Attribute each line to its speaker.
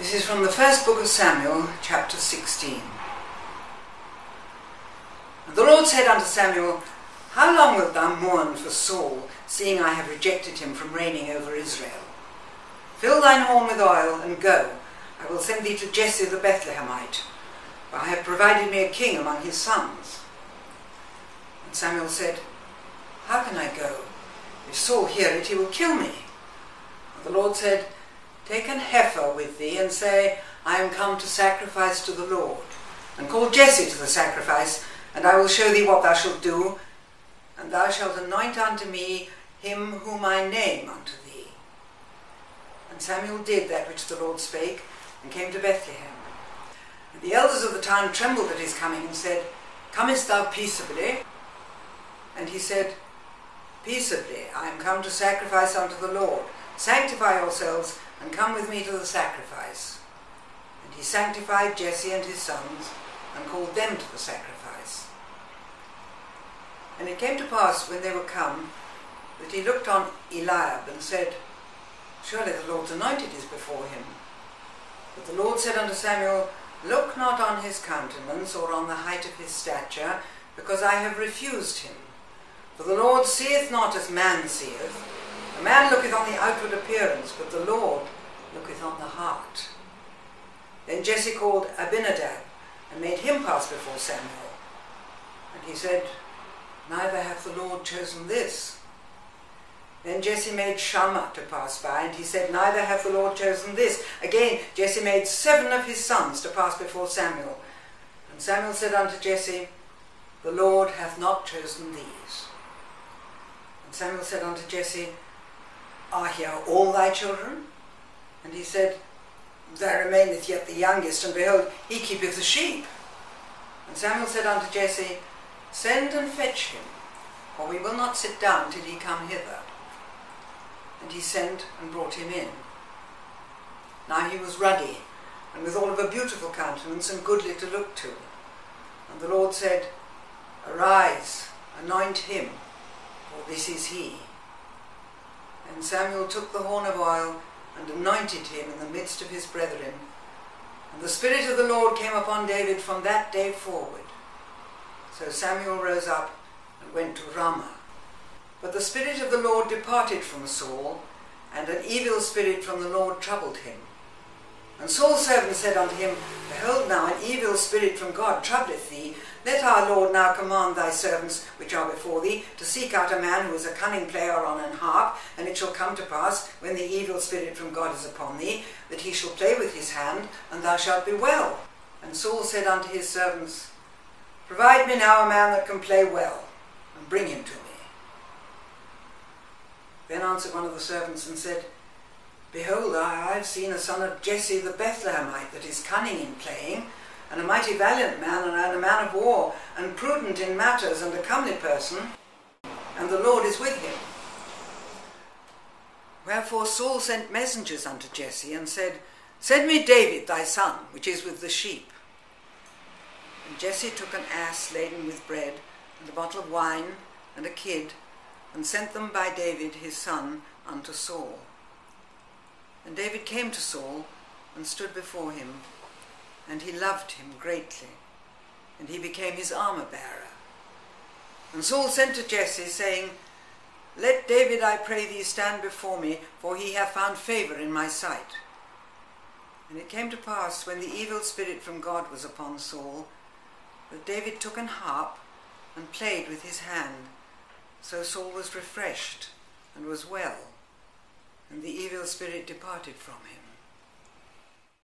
Speaker 1: This is from the first book of Samuel, chapter 16. And the Lord said unto Samuel, How long wilt thou mourn for Saul, seeing I have rejected him from reigning over Israel? Fill thine horn with oil, and go. I will send thee to Jesse the Bethlehemite, for I have provided me a king among his sons. And Samuel said, How can I go? If Saul hear it, he will kill me. And the Lord said, Take an heifer with thee, and say, I am come to sacrifice to the Lord. And call Jesse to the sacrifice, and I will show thee what thou shalt do. And thou shalt anoint unto me him whom I name unto thee. And Samuel did that which the Lord spake, and came to Bethlehem. And the elders of the town trembled at his coming, and said, Comest thou peaceably? And he said, Peaceably, I am come to sacrifice unto the Lord. Sanctify yourselves, and come with me to the sacrifice. And he sanctified Jesse and his sons, and called them to the sacrifice. And it came to pass, when they were come, that he looked on Eliab, and said, Surely the Lord's anointed is before him. But the Lord said unto Samuel, Look not on his countenance, or on the height of his stature, because I have refused him. For the Lord seeth not as man seeth. A man looketh on the outward appearance, but the Lord looketh on the heart. Then Jesse called Abinadab, and made him pass before Samuel. And he said, Neither hath the Lord chosen this. Then Jesse made Shammah to pass by, and he said, Neither hath the Lord chosen this. Again Jesse made 7 of his sons to pass before Samuel. And Samuel said unto Jesse, The Lord hath not chosen these. And Samuel said unto Jesse, Are here all thy children? And he said, There remaineth yet the youngest, and behold, he keepeth the sheep. And Samuel said unto Jesse, Send and fetch him, for we will not sit down till he come hither. And he sent and brought him in. Now he was ruddy, and withal of a beautiful countenance, and goodly to look to. And the Lord said, Arise, anoint him, for this is he. And Samuel took the horn of oil, and anointed him in the midst of his brethren. And the Spirit of the Lord came upon David from that day forward. So Samuel rose up and went to Ramah. But the Spirit of the Lord departed from Saul, and an evil spirit from the Lord troubled him. And Saul's servant said unto him, Behold now, an evil spirit from God troubleth thee. Let our Lord now command thy servants which are before thee to seek out a man who is a cunning player on an harp, and it shall come to pass, when the evil spirit from God is upon thee, that he shall play with his hand, and thou shalt be well. And Saul said unto his servants, Provide me now a man that can play well, and bring him to me. Then answered one of the servants and said, Behold, I have seen a son of Jesse the Bethlehemite that is cunning in playing, and a mighty valiant man, and a man of war, and prudent in matters, and a comely person, and the Lord is with him. Wherefore Saul sent messengers unto Jesse, and said, Send me David thy son, which is with the sheep. And Jesse took an ass laden with bread, and a bottle of wine, and a kid, and sent them by David his son unto Saul. And David came to Saul, and stood before him, and he loved him greatly, and he became his armor-bearer. And Saul sent to Jesse, saying, Let David, I pray thee, stand before me, for he hath found favour in my sight. And it came to pass, when the evil spirit from God was upon Saul, that David took an harp, and played with his hand. So Saul was refreshed, and was well, and the evil spirit departed from him.